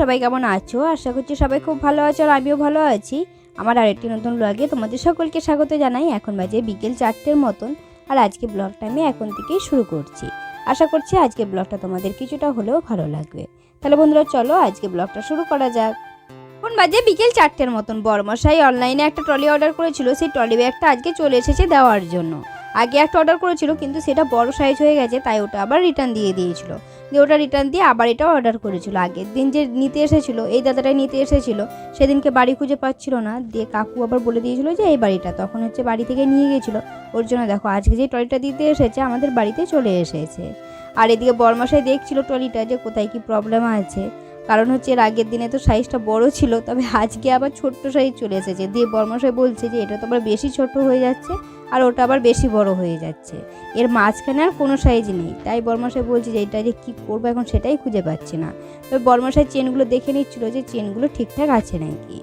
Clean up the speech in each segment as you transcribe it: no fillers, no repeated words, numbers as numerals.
সবাই কেমন আছো? আশা করছি সবাই খুব ভালো আছো আর আমিও ভালো আছি। আমার আরেকটি নতুন ব্লগে তোমাদের সকলকে স্বাগত জানাই। এখন বাজে বিকেল 4টের মতন আর আজকে ব্লগটা আমি এখন থেকেই শুরু করছি। আশা করছি আজকে ব্লগটা তোমাদের কিছুটা হলেও ভালো লাগবে। তাহলে বন্ধুরা চলো আজকে ব্লগটা শুরু করা যাক। এখন বাজে বিকেল 4টের মতন। বড়মশাই অনলাইনে একটা ট্রলি অর্ডার করেছিল, সেই ট্রলি ব্যাগটা আজকে চলে এসেছে দেওয়ার জন্য। আগে একটা অর্ডার করেছিল কিন্তু সেটা বড় সাইজ হয়ে গেছে, তাই ওটা আবার রিটার্ন দিয়ে দিয়েছিল। ওটা রিটার্ন দিয়ে আবার এটা অর্ডার করেছিল। আগের দিন যে নিতে এসেছিল, এই দাদাটাই নিতে এসেছিল, সেদিনকে বাড়ি খুঁজে পাচ্ছিল না, দিয়ে কাকু আবার বলে দিয়েছিল যে এই বাড়িটা, তখন বাড়ি থেকে নিয়ে গেছিলো। ওর জন্য দেখো আজকে যে ট্রলিটা দিতে এসেছে আমাদের বাড়িতে চলে এসেছে। আর এদিকে বড়মশাই দেখছিল ট্রলিটা যে কোথায় কি প্রবলেম আছে, কারণ এর আগের দিনে তো সাইজটা বড় ছিল, তবে আজকে আবার ছোট্ট সাইজ চলে এসেছে। দিয়ে বড়মশাই বলছে যে এটা তো আবার বেশি ছোট হয়ে যাচ্ছে আর ওটা আবার বেশি বড় হয়ে যাচ্ছে, এর মাঝখানে আর কোনো সাইজ নেই। তাই বড়মশাই বলছে যে এটা যে কী করবো এখন সেটাই খুঁজে পাচ্ছি না। তবে বড়মশাই চেনগুলো দেখে নিচ্ছিল যে চেনগুলো ঠিকঠাক আছে নাকি।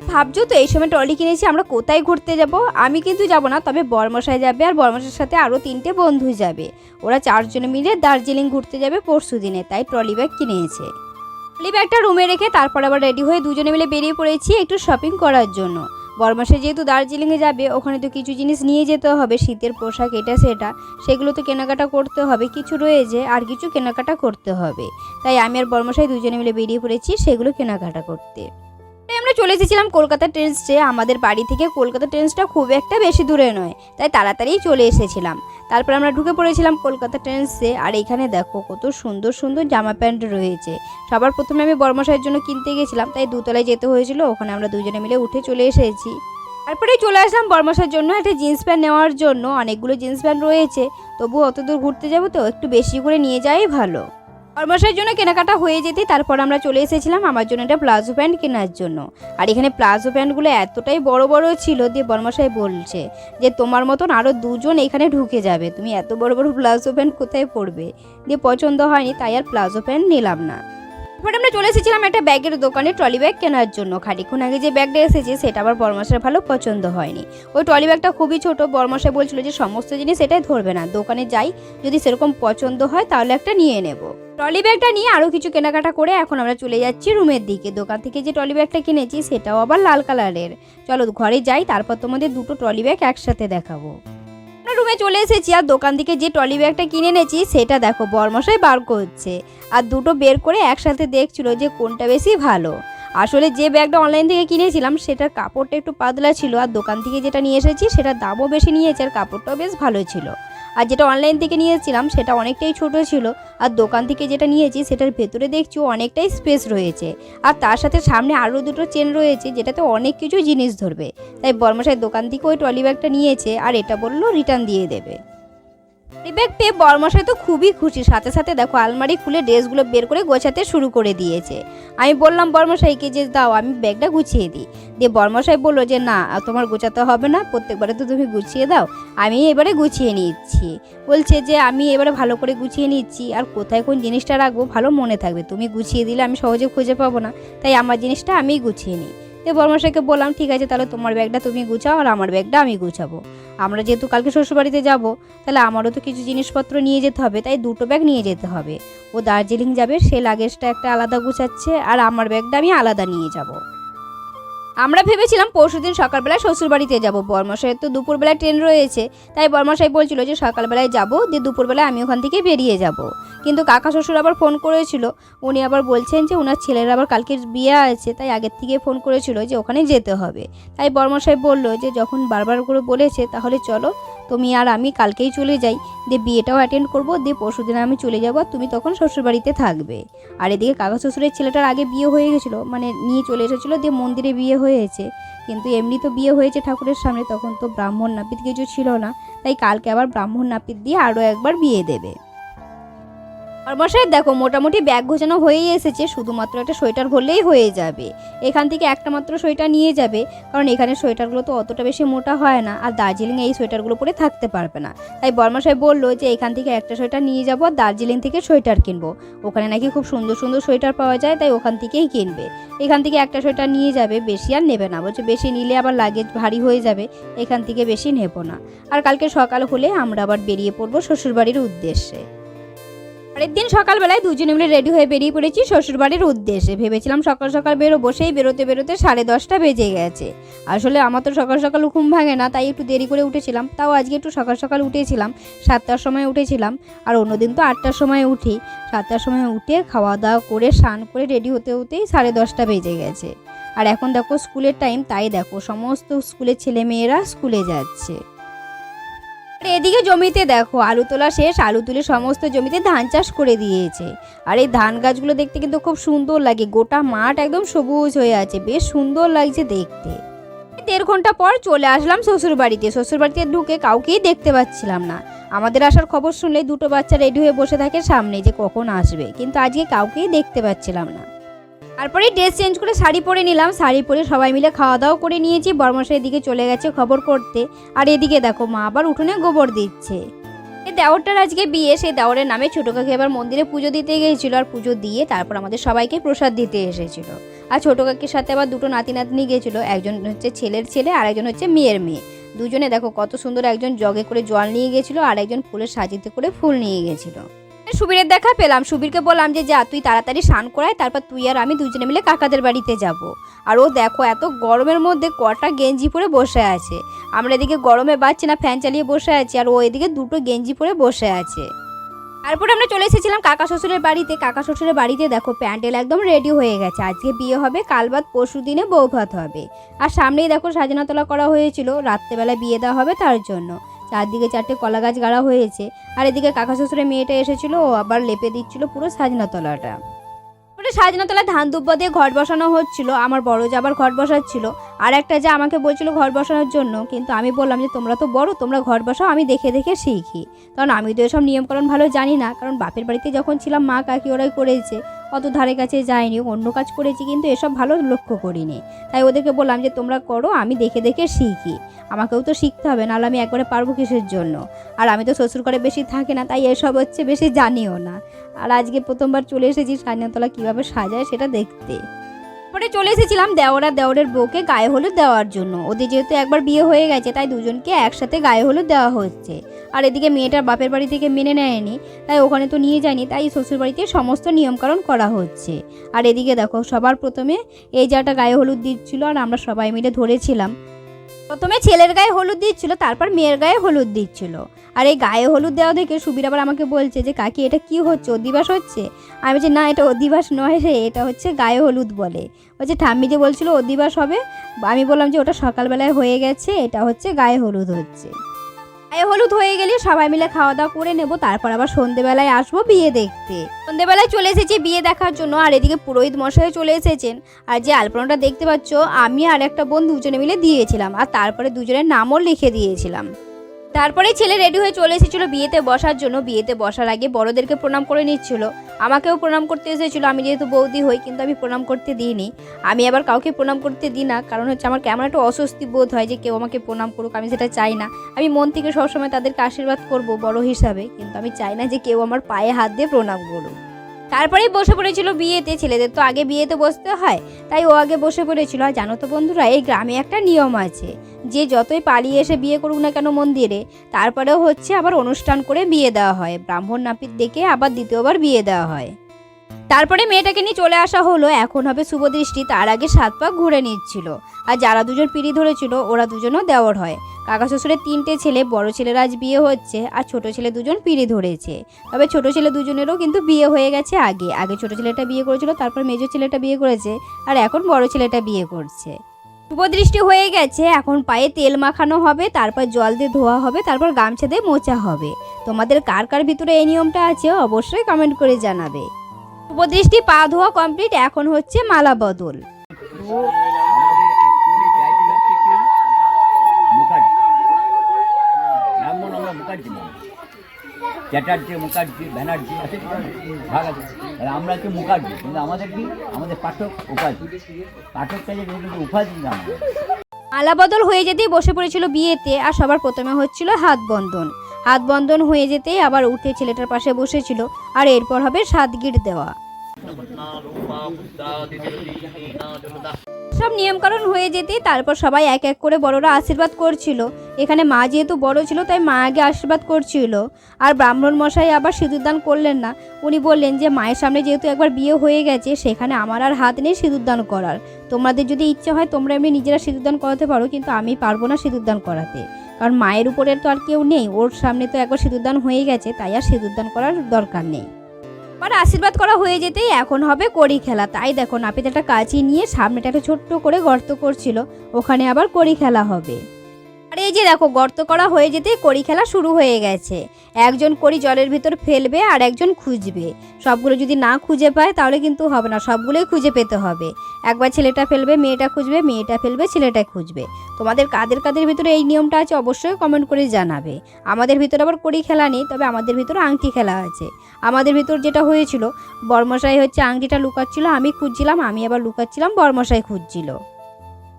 ভাবছো তো এই সময় ট্রলি কিনেছি আমরা কোথায় ঘুরতে যাব? আমি কিন্তু যাব না, তবে বড়মশাই যাবে আর বড়মশাইয়ের সাথে আরও 3টে বন্ধু যাবে। ওরা 4 জনে মিলে দার্জিলিং ঘুরতে যাবে পরশু দিনে, তাই ট্রলি ব্যাগ কিনেছে। ট্রলি ব্যাগটা রুমে রেখে তারপর আবার রেডি হয়ে দুজনে মিলে বেরিয়ে পড়েছি একটু শপিং করার জন্য। বড়মশাই যেহেতু দার্জিলিংয়ে যাবে, ওখানে তো কিছু জিনিস নিয়ে যেতে হবে, শীতের পোশাক এটা সেটা, সেগুলো তো কেনাকাটা করতে হবে, কিছু রয়েছে আর কিছু কেনাকাটা করতে হবে। তাই আমি আর বড়মশাই দুজনে মিলে বেরিয়ে পড়েছি সেগুলো কেনাকাটা করতে। আমরা চলে এসেছিলাম কলকাতা ট্রেন্সে। আমাদের বাড়ি থেকে কলকাতা ট্রেন্সটা খুব একটা বেশি দূরে নয়, তাই তাড়াতাড়ি চলে এসেছিলাম। তারপর আমরা ঢুকে পড়েছিলাম কলকাতা ট্রেন্সে। আর এখানে দেখো কত সুন্দর সুন্দর জামা প্যান্ট রয়েছে। সবার প্রথমে আমি বড়মশাইয়ের জন্য কিনতে গেছিলাম, তাই দোতলায় যেতে হয়েছিল, ওখানে আমরা দুজনে মিলে উঠে চলে এসেছি। তারপরে চলে আসলাম বড়মশাইয়ের জন্য একটা জিন্স প্যান্ট নেওয়ার জন্য। অনেকগুলো জিন্স প্যান্ট রয়েছে, তবু অত দূর ঘুরতে যাবো তো একটু বেশি করে নিয়ে যাওয়াই ভালো। বড়মশাইয়ের জন্য কেনাকাটা হয়ে যেতেই তারপর আমরা চলে এসেছিলাম আমার জন্য একটা প্লাজো প্যান্ট কেনার জন্য। আর এখানে প্লাজো প্যান্টগুলো এতটাই বড় বড় ছিল, দিয়ে বড়মশাই বলছে যে তোমার মতন আরও 2জন এখানে ঢুকে যাবে, তুমি এত বড় বড় প্লাজো প্যান্ট কোথায় পরবে। দিয়ে পছন্দ হয়নি, তাই আর প্লাজো প্যান্ট নিলাম না। তারপরে আমরা চলে এসেছিলাম একটা ব্যাগের দোকানে ট্রলি ব্যাগ কেনার জন্য। খানিকক্ষণ আগে যে ব্যাগটা এসেছে সেটা আবার বড়মশাইয়ের ভালো পছন্দ হয়নি। ওই ট্রলি ব্যাগটা খুবই ছোট, বড়মশাই বলছিল যে সমস্ত জিনিস এটাই ধরবে না, দোকানে যাই যদি সেরকম পছন্দ হয় তাহলে একটা নিয়ে নেব। ট্রলি ব্যাগটা নিয়ে আরও কিছু কেনাকাটা করে এখন আমরা চলে যাচ্ছি রুমের দিকে। দোকান থেকে যে ট্রলি ব্যাগটা কিনেছি সেটাও আবার লাল কালারের। চলো ঘরে যাই, তারপর তোমাদের 2টো ট্রলি ব্যাগ একসাথে দেখাবো। রুমে চলে এসেছি আর দোকান থেকে যে ট্রলি ব্যাগটা কিনে এনেছি সেটা দেখো বড়মশাই বার করছে আর 2টো বের করে একসাথে দেখছিল যে কোনটা বেশি ভালো। আসলে যে ব্যাগটা অনলাইন থেকে কিনেছিলাম সেটার কাপড়টা একটু পাতলা ছিল, আর দোকান থেকে যেটা নিয়ে এসেছি সেটার দামও বেশি নিয়েছে আর কাপড়টাও বেশ ভালো ছিল। আর যেটা অনলাইন থেকে নিয়েছিলাম সেটা অনেকটাই ছোট ছিল, আর দোকান থেকে যেটা নিয়েছি সেটার ভেতরে দেখছি অনেকটাই স্পেস রয়েছে, আর তার সাথে সামনে আরও 2টো চেন রয়েছে যেটাতে অনেক কিছু জিনিস ধরবে। তাই বড়মশাই দোকান থেকে ওই ট্রলি ব্যাগটা নিয়েছে আর এটা বললো রিটার্ন দিয়ে দেবে। ট্রলি ব্যাগ পেয়ে বড়মশাই তো খুবই খুশি, সাথে সাথে দেখো আলমারি খুলে ড্রেসগুলো বের করে গোছাতে শুরু করে দিয়েছে। আমি বললাম বড়মশাইকে যে দাও আমি ব্যাগটা গুছিয়ে দিই। দিয়ে বড়মশাই বললো যে না তোমার গোছাতে হবে না, প্রত্যেকবারে তো তুমি গুছিয়ে দাও, আমি এবারে গুছিয়ে নিচ্ছি। বলছে যে আমি এবারে ভালো করে গুছিয়ে নিচ্ছি, আর কোথায় কোন জিনিসটা রাখবো ভালো মনে থাকবে, তুমি গুছিয়ে দিলে আমি সহজে খুঁজে পাবো না, তাই আমার জিনিসটা আমিই গুছিয়ে নিই। তো বড়মশাইকে বললাম ঠিক আছে তাহলে তোমার ব্যাগটা তুমি গুছাও আর আমার ব্যাগটা আমি গুছাবো। আমরা যেহেতু কালকে শ্বশুরবাড়িতে যাব, তাহলে আমারও তো কিছু জিনিসপত্র নিয়ে যেতে হবে, তাই 2টো ব্যাগ নিয়ে যেতে হবে। ও দার্জিলিং যাবে, সে লাগেজটা একটা আলাদা গুছাচ্ছে আর আমার ব্যাগটা আমি আলাদা নিয়ে যাব। আমরা ভেবেছিলাম পরশুদিন সকালবেলায় শ্বশুরবাড়িতে যাব। বড়মশাইয়ের তো দুপুরবেলায় ট্রেন রয়েছে, তাই বড়মশাই বলছিল যে সকালবেলায় যাব, দিয়ে দুপুরবেলায় আমি ওখান থেকে বেরিয়ে যাব। কিন্তু কাকা শ্বশুর আবার ফোন করেছিল, উনি আবার বলছেন যে ওনার ছেলের আবার কালকে বিয়ে আছে, তাই আগের থেকে ফোন করেছিল যে ওখানে যেতে হবে। তাই বড়মশাই বলল যে যখন বারবার করে বলেছে তাহলে চলো তুমি আর আমি কালকেই চলে যাই, দিয়ে বিয়েটাও অ্যাটেন্ড করবো, দিয়ে পরশুদিন আমি চলে যাবো আর তুমি তখন শ্বশুরবাড়িতে থাকবে। আর এদিকে কাকা শ্বশুরের ছেলেটার আগে বিয়ে হয়ে গেছিলো, মানে নিয়ে চলে এসেছিলো, দিয়ে মন্দিরে বিয়ে হয়েছে, কিন্তু এমনি তো বিয়ে হয়েছে ঠাকুরের সামনে, তখন তো ব্রাহ্মণ নাপিত কিছু ছিল না, তাই কালকে আবার ব্রাহ্মণ নাপিত দিয়ে আরও একবার বিয়ে দেবে। বড়মশাই দেখো মোটামুটি ব্যাগ গোছানো হয়েই এসেছে, শুধুমাত্র একটা সোয়েটার ভরলেই হয়ে যাবে। এখান থেকে একটা মাত্র সোয়েটার নিয়ে যাবে, কারণ এখানে সোয়েটারগুলো তো অতটা বেশি মোটা হয় না, আর দার্জিলিংয়ে এই সোয়েটারগুলো পরে থাকতে পারবে না। তাই বড়মশাই বললো যে এখান থেকে একটা সোয়েটার নিয়ে যাবো, দার্জিলিং থেকে সোয়েটার কিনবো, ওখানে নাকি খুব সুন্দর সুন্দর সোয়েটার পাওয়া যায়, তাই ওখান থেকেই কিনবে। এখান থেকে একটা সোয়েটার নিয়ে যাবে, বেশি আর নেবে না, বলছে বেশি নিলে আবার লাগেজ ভারী হয়ে যাবে, এখান থেকে বেশি নেব না। আর কালকে সকাল হলে আমরা আবার বেরিয়ে পড়বো শ্বশুরবাড়ির উদ্দেশ্যে। পরের দিন সকালবেলায় দুজনে মিলে রেডি হয়ে বেরিয়ে পড়েছি শ্বশুরবাড়ির উদ্দেশ্যে। ভেবেছিলাম সকাল সকাল বেরোবো, সেই বেরোতে 10:30 বেজে গেছে। আসলে আমার তো সকাল সকাল ঘুম ভাঙে না, তাই একটু দেরি করে উঠেছিলাম। তাও আজকে একটু সকাল সকাল উঠেছিলাম, 7টার সময় উঠেছিলাম। আর অন্যদিন তো 8টার সময় উঠি। 7টার সময় উঠে খাওয়া দাওয়া করে স্নান করে রেডি হতে হতেই 10:30 বেজে গেছে। আর এখন দেখো স্কুলের টাইম, তাই দেখো সমস্ত স্কুলের ছেলেমেয়েরা স্কুলে যাচ্ছে। এদিকে জমিতে দেখো আলু তোলা শেষ, আলু তুলে সমস্ত জমিতে ধান চাষ করে দিয়েছে। আর এই ধান গাছগুলো দেখতে কিন্তু খুব সুন্দর লাগে, গোটা মাঠ একদম সবুজ হয়ে আছে, বেশ সুন্দর লাগছে দেখতে। 1.5 ঘন্টা পর চলে আসলাম শ্বশুরবাড়িতে। শ্বশুরবাড়িতে ঢুকে কাউকেই দেখতে পাচ্ছিলাম না। আমাদের আসার খবর শুনলে দুটো বাচ্চা রেডি হয়ে বসে থাকে সামনে যে কখন আসবে, কিন্তু আজকে কাউকেই দেখতে পাচ্ছিলাম না। তারপরে ড্রেস চেঞ্জ করে শাড়ি পরে নিলাম, শাড়ি পরে সবাই মিলে খাওয়া দাওয়া করে নিয়েছি। বর্মশাই এদিকে চলে গেছে খবর করতে। আর এদিকে দেখো মা আবার উঠোনে গোবর দিচ্ছে। এই দেওরটার আজকে বিয়ে, সেই দেওরের নামে ছোটো কাকি আবার মন্দিরে পুজো দিতে গিয়েছিল। আর পুজো দিয়ে তারপর আমাদের সবাইকে প্রসাদ দিতে এসেছিল। আর ছোটো কাকির সাথে আবার দুটো নাতি নাতনি গিয়েছিল, একজন হচ্ছে ছেলের ছেলে আর একজন হচ্ছে মেয়ের মেয়ে। দুজনে দেখো কত সুন্দর, একজন জগে করে জল নিয়ে গেছিলো আর একজন ফুলের সাজিতে করে ফুল নিয়ে গেছিলো। সুবীরের দেখা পেলাম, সুবীরকে বললাম যে যা তুই তাড়াতাড়ি স্নান করায়, তারপর তুই আর আমি দুজনে মিলে কাকাদের বাড়িতে যাব। আর ও দেখো এত গরমের মধ্যে কটা গেঞ্জি পরে বসে আছে। আমরা এদিকে গরমে বাড়ছি না, ফ্যান চালিয়ে বসে আছি, আর ও এদিকে দুটো গেঞ্জি পরে বসে আছে। তারপরে আমরা চলে এসেছিলাম কাকা শ্বশুরের বাড়িতে। কাকা শ্বশুরের বাড়িতে দেখো প্যান্ডেল একদম রেডি হয়ে গেছে। আজকে বিয়ে হবে, কাল বাদ পরশু দিনে বউ ভাত হবে। আর সামনেই দেখো সাজানো তোলা করা হয়েছিল, রাত্রেবেলা বিয়ে দেওয়া হবে তার জন্য। চারদিকে 4টে কলা গাছ গাড়া হয়েছে। আর এদিকে কাকা শ্বশুরের মেয়েটা এসেছিল, ও আবার লেপে দিচ্ছিল পুরো সাজানো তলাটা। সাজানো তলায় ধান দুব্বা দিয়ে ঘট বসানো হচ্ছিল। আমার বড় যা আবার ঘট বসাচ্ছিল, আর একটা যা আমাকে বলছিল ঘট বসানোর জন্য, কিন্তু আমি বললাম যে তোমরা তো বড়, তোমরা ঘট বসাও, আমি দেখে দেখে শিখি। কারণ আমি তো এসব নিয়মকানুন ভালো জানি না, কারণ বাপের বাড়িতে যখন ছিলাম মা কাকি ওরাই করেছে, অত ধারে কাছে যায়নি, অন্য কাজ করেছি, কিন্তু এসব ভালো লক্ষ্য করিনি। তাই ওদেরকে বললাম যে তোমরা করো, আমি দেখে দেখে শিখি, আমাকেও তো শিখতে হবে, নাহলে আমি একবারে পারবো কিসের জন্য। আর আমি তো শ্বশুর ঘরে বেশি থাকি না, তাই এসব হচ্ছে বেশি জানিও না। আর আজকে প্রথমবার চলে এসেছি সাজানোতলা কীভাবে সাজায় সেটা দেখতে। পরে চলে এসেছিলাম দেওর আর দেওরের বউকে গায়ে হলুদ দেওয়ার জন্য। ওদের যেহেতু একবার বিয়ে হয়ে গেছে, তাই দুজনকে একসাথে গায়ে হলুদ দেওয়া হচ্ছে। আর এদিকে মেয়েটার বাপের বাড়ি থেকে মেনে নেয়নি, তাই ওখানে তো নিয়ে যায়নি, তাই শ্বশুরবাড়িতে সমস্ত নিয়মকানুন করা হচ্ছে। আর এদিকে দেখো সবার প্রথমে এই জায়গাটা গায়ে হলুদ দিচ্ছিল, আর আমরা সবাই মিলে ধরেছিলাম। প্রথমে ছেলের গায়ে হলুদ দিচ্ছিল, তারপর মেয়ের গায়ে হলুদ দিচ্ছিল। আর এই গায়ে হলুদ দেওয়া দেখে সুবীর আবার আমাকে বলছে যে কাকি এটা কি হচ্ছে, অধিবাস হচ্ছে? আমি বলছি না, এটা অধিবাস নয় রে, এটা হচ্ছে গায়ে হলুদ বলে। বলছে ঠাম্মি যে বলছিল অধিবাস হবে, আমি বললাম যে ওটা সকালবেলায় হয়ে গেছে, এটা হচ্ছে গায়ে হলুদ হচ্ছে। গায়ে হলুদ হয়ে গেলে সবাই মিলে খাওয়া দাওয়া করে নেব, তারপর আবার সন্ধেবেলায় আসবো বিয়ে দেখতে। সন্ধেবেলায় চলে এসেছি বিয়ে দেখার জন্য। আর এদিকে পুরোহিত মশাই চলে এসেছেন। আর যে আলপনাটা দেখতে পাচ্ছ, আমি আর একটা বোন দুজনে মিলে দিয়েছিলাম, আর তারপরে দুজনের নামও লিখে দিয়েছিলাম। তারপরে ছেলে রেডি হয়ে চলে এসেছিলো বিয়েতে বসার জন্য। বিয়েতে বসার আগে বড়দেরকে প্রণাম করে নিচ্ছিল, আমাকেও প্রণাম করতে এসেছিলো। আমি যেহেতু বৌদি হই, কিন্তু আমি প্রণাম করতে দিইনি। আমি আবার কাউকে প্রণাম করতে দিই না, কারণ হচ্ছে আমার কেমন একটা অস্বস্তি বোধ হয় যে কেউ আমাকে প্রণাম করুক, আমি সেটা চাই না। আমি মন থেকে সবসময় তাদেরকে আশীর্বাদ করব বড় হিসাবে, কিন্তু আমি চাই না যে কেউ আমার পায়ে হাত দিয়ে প্রণাম করুক। তারপরেই বসে পড়েছিল বিয়েতে। ছেলেদের তো আগে বিয়েতে বসতে হয়, তাই ও আগে বসে পড়েছিল। আর জানো তো বন্ধুরা, এই গ্রামে একটা নিয়ম আছে যে যতই পালিয়ে এসে বিয়ে করুক না কেন মন্দিরে, তারপরেও হচ্ছে আবার অনুষ্ঠান করে বিয়ে দেওয়া হয়, ব্রাহ্মণ নাপিত ডেকে আবার দ্বিতীয়বার বিয়ে দেওয়া হয়। তারপরে মেয়েটাকে নিয়ে চলে আসা হলো, এখন হবে শুভদৃষ্টি। তার আগে 7 পাক ঘুরে নিচ্ছিল। আর যারা দুজন পিঁড়ি ধরেছিল ওরা দুজনও দেওর হয়। কাকা শ্বশুরের 3টে ছেলে, বড় ছেলের আজ বিয়ে হচ্ছে, আর ছোট ছেলে দুজন পিঁড়ি ধরেছে। তবে ছোট ছেলে দুজনেরও কিন্তু বিয়ে হয়ে গেছে। আগে ছোট ছেলেটা বিয়ে করেছিল, তারপর মেজো ছেলেটা বিয়ে করেছে, আর এখন বড় ছেলেটা বিয়ে করছে। শুভদৃষ্টি হয়ে গেছে, এখন পায়ে তেল মাখানো হবে, তারপর জল দিয়ে ধোয়া হবে, তারপর গামছা দিয়ে মোছা হবে। তোমাদের কার কার ভিতরে এই নিয়মটা আছে অবশ্যই কমেন্ট করে জানাবে। শুভদৃষ্টি পা ধোয়া কমপ্লিট, এখন হচ্ছে মালা বদল। চ্যাটার্জি, মুখার্জি, ব্যানার্জি আছে, ভাগ আছে। আমরা হচ্ছে মুখার্জি, কিন্তু আমাদের কি, আমাদের পাঠক উপাধি, পাঠকটা যে উপাধি না। মালা বদল হয়ে যেতেই বসে পড়েছিল বিয়েতে। আর সবার প্রথমে হচ্ছিল হাত বন্ধন। হাত বন্ধন হয়ে যেতেই আবার উঠে ছেলেটার পাশে বসেছিল। আর এরপর হবে সাতগির দেওয়া। সব নিয়মকানুন হয়ে যেতে তারপর সবাই এক এক করে বড়রা আশীর্বাদ করছিল। এখানে মা যেহেতু বড় ছিল তাই মা আগে আশীর্বাদ করছিল। আর ব্রাহ্মণ মশাই আবার সিঁদুরদান করলেন না। উনি বললেন যে মায়ের সামনে যেহেতু একবার বিয়ে হয়ে গেছে সেখানে আমার আর হাত নেই সিঁদুরদান করার। তোমাদের যদি ইচ্ছে হয় তোমরা এমনি নিজেরা সিঁদুরদান করাতে পারো, কিন্তু আমি পারবো না সিঁদুরদান করাতে, কারণ মায়ের উপরে তো আর কেউ নেই, ওর সামনে তো একবার সিঁদুরদান হয়ে গেছে, তাই আর সিঁদুরদান করার দরকার নেই। আর আশীর্বাদ করা হয়ে যেতেই এখন হবে কড়ি খেলা। তাই দেখো নাপিত একটা কাঁচি নিয়ে সামনেটা একটা ছোট্ট করে গর্ত করছিল, ওখানে আবার কড়ি খেলা হবে। আর এই যে দেখো গর্ত করা হয়ে যেতেই কড়ি খেলা শুরু হয়ে গেছে। একজন কড়ি জলের ভিতর ফেলবে আর একজন খুঁজবে। সবগুলো যদি না খুঁজে পায় তাহলে কিন্তু হবে না, সবগুলোই খুঁজে পেতে হবে। একবার ছেলেটা ফেলবে, মেয়েটা খুঁজবে, মেয়েটা ফেলবে, ছেলেটা খুঁজবে। তোমাদের কাদের কাদের ভিতরে এই নিয়মটা আছে অবশ্যই কমেন্ট করে জানাবে। আমাদের ভিতরে আবার কড়ি খেলা নেই, তবে আমাদের ভিতরে আংটি খেলা আছে। আমাদের ভিতর যেটা হয়েছিল, বর্মশাই হচ্ছে আংটিটা লুকাচ্ছিল, আমি খুঁজছিলাম, আমি আবার লুকাচ্ছিলাম, বর্মশাই খুঁজছিল।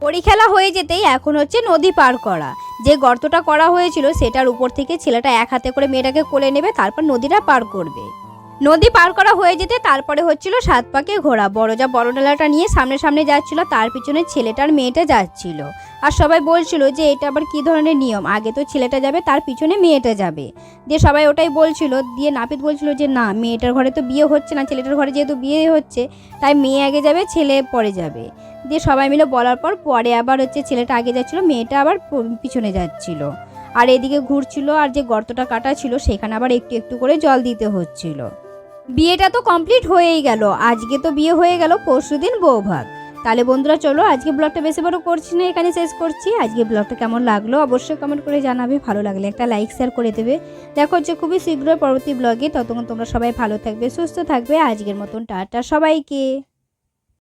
কড়ি খেলা হয়ে যেতেই এখন হচ্ছে নদী পার করা। যে গর্তটা করা হয়েছিল সেটার উপর থেকে ছেলেটা এক হাতে করে মেয়েটাকে কোলে নেবে, তারপর নদীটা পার করবে। নদী পার করা হয়ে যেতে তারপরে হচ্ছিল 7 পাকে ঘোড়া। বড় যা বড় ডালাটা নিয়ে সামনে সামনে যাচ্ছিল, তার পিছনে ছেলেটার মেয়েটা যাচ্ছিল। আর সবাই বলছিল যে এটা আবার কী ধরনের নিয়ম, আগে তো ছেলেটা যাবে তার পিছনে মেয়েটা যাবে। দিয়ে সবাই ওটাই বলছিল। দিয়ে নাপিত বলছিল যে না, মেয়েটার ঘরে তো বিয়ে হচ্ছে না, ছেলেটার ঘরে যেহেতু বিয়ে হচ্ছে তাই মেয়ে আগে যাবে, ছেলে পরে যাবে। দিয়ে সবাই মিলে বলার পর পরে আবার হচ্ছে ছেলেটা আগে যাচ্ছিল, মেয়েটা আবার পিছনে যাচ্ছিল। আর এদিকে ঘুরছিল, আর যে গর্তটা কাটা ছিল সেখানে আবার একটু একটু করে জল দিতে হচ্ছিল। বিয়েটা তো কমপ্লিট হয়েই গেল। আজকে তো বিয়ে হয়ে গেল, পরশুদিন বৌভাত। তাহলে বন্ধুরা চলো আজকে ব্লগটা বেশি বড় করছি না, এখানে শেষ করছি। আজকে ব্লগটা কেমন লাগলো অবশ্যই কমেন্ট করে জানাবে, ভালো লাগলে একটা লাইক শেয়ার করে দেবে। দেখা হচ্ছে খুবই শীঘ্রই পরবর্তী ব্লগে। ততক্ষণ তোমরা সবাই ভালো থাকবে, সুস্থ থাকবে। আজকের মতন টাটা সবাইকে।